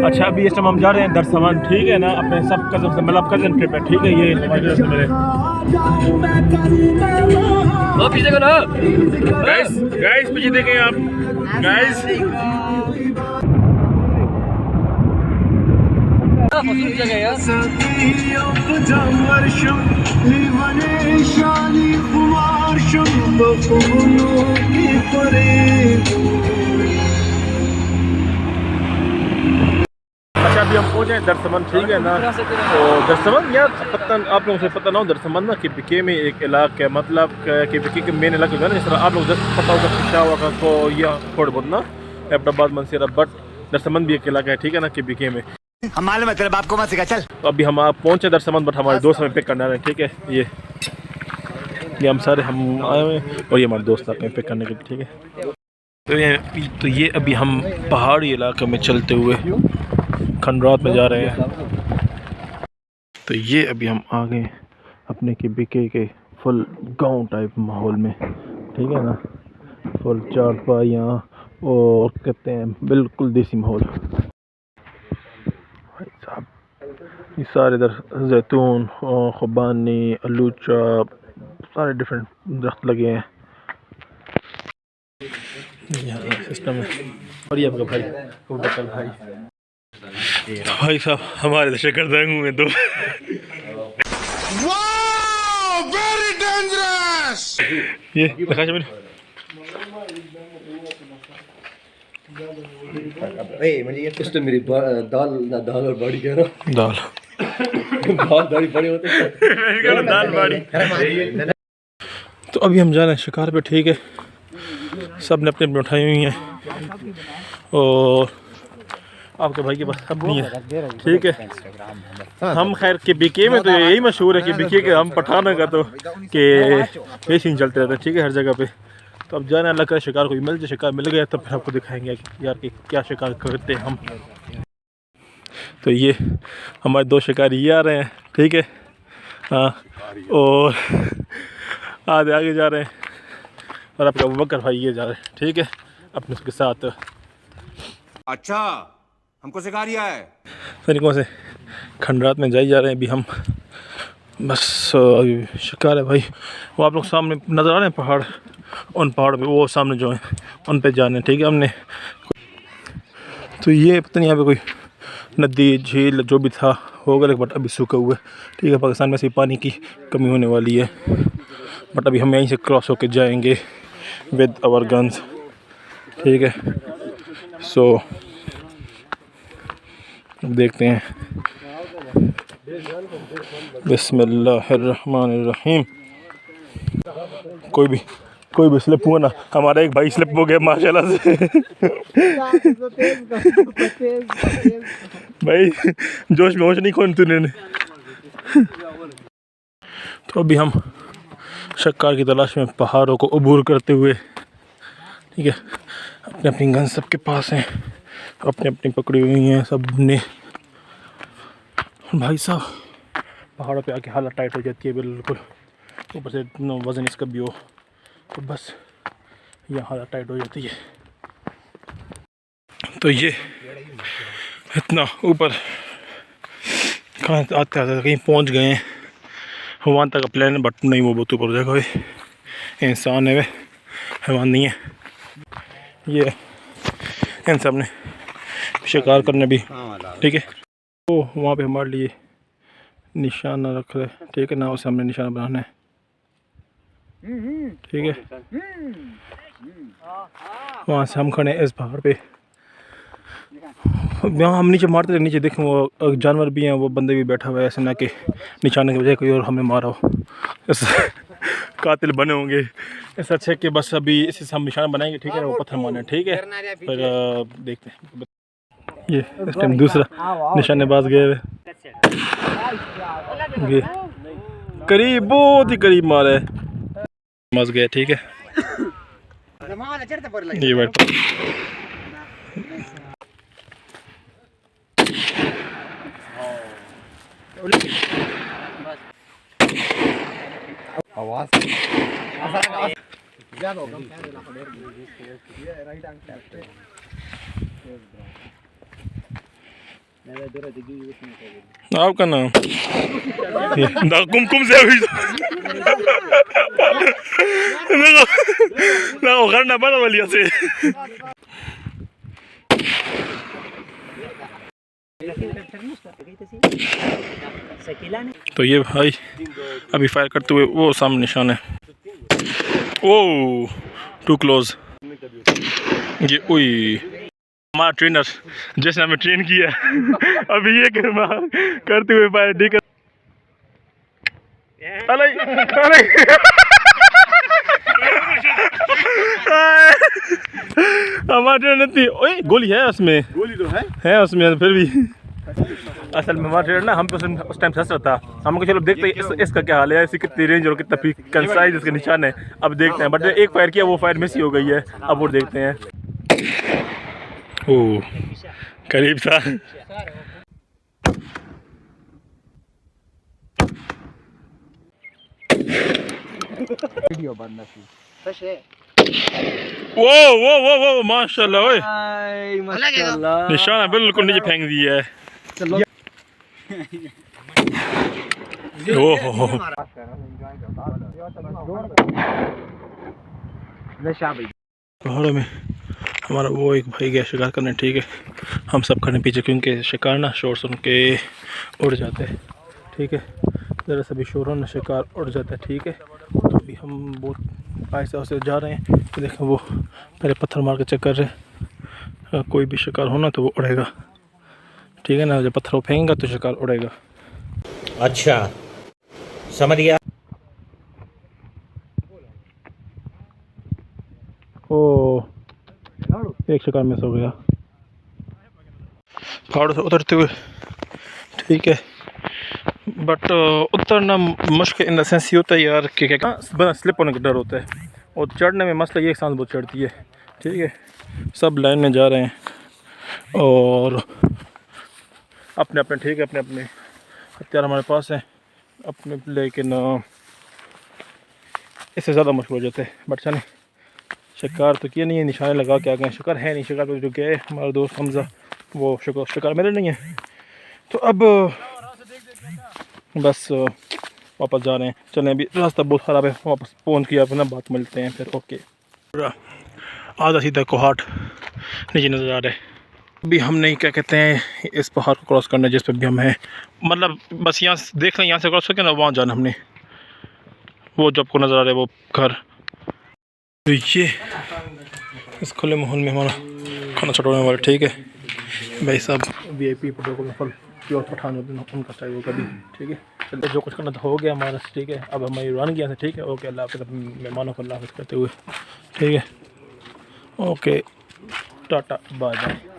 अच्छा अभी इस टाइम हम जा रहे हैं दरसमन, ठीक है ना, अपने सब कज़न से, मतलब कज़न ट्रिप है, ठीक है। ये हमारे दोस्त मेरे पीछे को ना गाइस, गाइस पीछे देखें आप गाइस। जगह यार अच्छा अभी हम पहुंचे हैं दरसमन, ठीक है ना। तो दरसमन यार पता, आप लोगों से पता ना हो, दरसमन ना KPK में एक इलाका है, मतलब KPK के मेन इलाके जो है ना, जिस तरह आप लोग जैसे पता होगा पिशावर को या थोड़ा बहुत ना अहमदाबाद मंसूरा, बट दरसमन भी एक इलाका है, ठीक है ना, KPK में। हम मालूम है तेरे बाप को मत सिखा चल। तो अभी हम आप पहुंचे दरसमन, बट हमारे दोस्त हमें पिक करने आ रहे हैं, ठीक है। ये हम सारे हम आए हुए हैं और ये हमारे दोस्त आते हैं पिक करने के लिए, ठीक है। तो ये अभी हम पहाड़ी इलाके में चलते हुए खंडरात में जा रहे हैं। तो ये अभी हम आ गए अपने KPK के फुल गांव टाइप माहौल में, ठीक है ना, फुल चारपाइयाँ और कहते हैं बिल्कुल देसी माहौल। भाई साहब ये सारे इधर जैतून, खुबानी, आलूचा, सारे डिफरेंट दरख्त लगे हैं। सिस्टम है। और ये आपका भाई बकल भाई, भाई साहब हमारे तो शकरदंग हुए तो वेरी डेंजरस। ये दिखा मैंने म्हणजे ये सिस्टम मेरी दाल ना दाल और बड़ी कह रहा दाल बहुत बड़ी बड़े होते हैं दाल बाड़ी। तो अभी हम जा रहे हैं शिकार पे, ठीक है। सब ने अपने उठाई हुई हैं और आपके भाई के पास अपनी है, ठीक है। हम खैर KPK में तो यही मशहूर है KPK के, हम पठाना का तो कि ये सीन चलते रहते हैं, ठीक है, हर जगह पे। तो अब जाना अल्लाह का शिकार कोई मिल जाए, शिकार मिल गया तो फिर आपको दिखाएंगे कि यार कि क्या शिकार करते हैं हम। तो ये हमारे दो शिकारी ये आ रहे हैं, ठीक है, हाँ, और आधे आगे जा रहे हैं और आपका बकर भाई ये जा रहे हैं, ठीक है, अपने उसके साथ। अच्छा हमको सिखा रिया है तरीकों से खंडरात में जा रहे हैं अभी हम, बस शिकार है भाई। वो आप लोग सामने नज़र आ रहे हैं पहाड़, उन पहाड़ पे वो सामने जो है उन पे जाने, ठीक है हमने। तो ये पता नहीं यहाँ पे कोई नदी झील जो भी था होगा, लेकिन बट अभी सूखा हुआ है, ठीक है। पाकिस्तान में से पानी की कमी होने वाली है, बट अभी हम यहीं से क्रॉस होके जाएंगे विद आवर गन्स, ठीक है। सो देखते हैं। बिस्मिल्लाहिर्रहमानिर्रहीम। कोई भी स्लिप हुआ ना, हमारा एक भाई स्लिप हो गया माशाल्लाह से भाई जोश में होश नहीं खोन तूने। तो अभी हम शिकार की तलाश में पहाड़ों को अबूर करते हुए, ठीक है, अपने अपनी गन सबके पास हैं, अपनी अपनी पकड़ी हुई हैं सब ने। भाई साहब पहाड़ों पे आके हालत टाइट हो जाती है बिल्कुल, ऊपर से वज़न इसका भी हो तो बस यहाँ हालत टाइट हो जाती है। तो ये इतना ऊपर कहाँ आते आते कहीं पहुँच गए हैं, वहाँ तक का प्लान है, बट नहीं वो बहुत ऊपर हो जाएगा, वे इंसान है, वे हैवान नहीं है। ये इन सब ने शिकार करने भी, ठीक है। तो वहाँ पे हमारे लिए निशाना रख रहे, ठीक है ना, उसे हमने निशाना बनाना है, ठीक है। वहाँ से हम खड़े हैं इस पहाड़ पे, यहाँ हम नीचे मारते थे, नीचे देखें वो जानवर भी हैं, वो बंदे भी बैठा हुआ है, ऐसे ना कि निशाने की वजह कोई और हमें मारा हो, ऐसे कातिल बने होंगे। ऐसा अच्छा है कि बस अभी इसी से हम निशाना बनाएंगे, ठीक है, वो पत्थर मारना है, ठीक है। फिर देखते हैं। ये इस टाइम दूसरा निशानेबाज गए हुए, ये करीब, बहुत ही करीब मारा है, मस गया, ठीक है। ये बैठ आवाज आपका नाम कुमकुम से अभी ना वो करना पड़ा वाली से। तो ये भाई अभी फायर करते हुए वो सामने निशान है। Oh too close. ये ओई हमारा ट्रेनर जिसने हमें ट्रेन किया अभी ये करते हुए फायर ठीक है। अरे अरे हमारा ट्रेनर थी। ओए गोली है उसमें, गोली तो है उसमें फिर भी। असल में हमारा ट्रेनर ना हम पे उस टाइम हंस रहा था। हम को चलो देखते हैं इसका क्या हाल है, इसकी कितनी रेंज और कितना कंसाइज इसका निशान है। अब देखते हैं, बट एक फायर किया वो फायर मिस ही हो गई है। अब वो देखते हैं। ओ करीब था। वो माशाल्लाह ओए निशान बिल्कुल नीचे फेंक दिया है। ओहो पहाड़ों में हमारा वो एक भाई गया शिकार करने, ठीक है। हम सब खड़े पीछे क्योंकि शिकार ना शोर सुन के उड़ जाते हैं, ठीक है। ज़रा सा भी शोर होना शिकार उड़ जाता है, ठीक है। तो अभी हम बहुत आहिस्ता से जा रहे हैं। तो देखो वो पहले पत्थर मार के चेक कर रहे हैं, कोई भी शिकार होना तो वो उड़ेगा, ठीक है ना। जब पत्थर फेंकेगा तो शिकार उड़ेगा। अच्छा समझ गया। ओ एक शिकार मिस हो गया पहाड़ों से उतरते हुए, ठीक है। बट उतरना मुश्किल इन द सेंस ये होता है यार कि क्या स्लिप होने का डर होता है। और चढ़ने में मसला ये एक सांस बहुत चढ़ती है, ठीक है। सब लाइन में जा रहे हैं और अपने अपने, ठीक है, अपने अपने हथियार हमारे पास हैं अपने, लेकिन इससे ज़्यादा मुश्किल हो जाते हैं। बट चले शिकार तो किया नहीं है, निशाने लगा के आ गए। शिकार है नहीं, शिकार तो जो गए हमारा दोस्त हमजा वो शिकार मेरे नहीं है। तो अब बस वापस जा रहे हैं। चलें अभी रास्ता बहुत ख़राब है, वापस पहुंच किया अपना बात मिलते हैं फिर। ओके आधा सीधा कोहाट नीचे नज़र आ रहा है। अभी हम नहीं क्या कहते हैं इस पहाड़ को क्रॉस करना जिस पर भी हम हैं, मतलब बस यहाँ देख लें, यहाँ से क्रॉस करके ना वहाँ जाना हमने, वो जो आपको नज़र आ रहा है वो घर। तो ये इस खुले माहौल में हमारा खाना छटवाने वाले, ठीक है भाई साहब VIP प्रोटोकॉल प्योर पठान उनका चाहिए वो कभी, ठीक है। चलिए जो कुछ करना तो हो गया हमारा, ठीक है। अब हमारी रन गया था, ठीक है। ओके अल्लाह हाफ़िज़, मेहमानों को अल्लाह हाफ़िज़ करते हुए, ठीक है। Okay tata bye bye.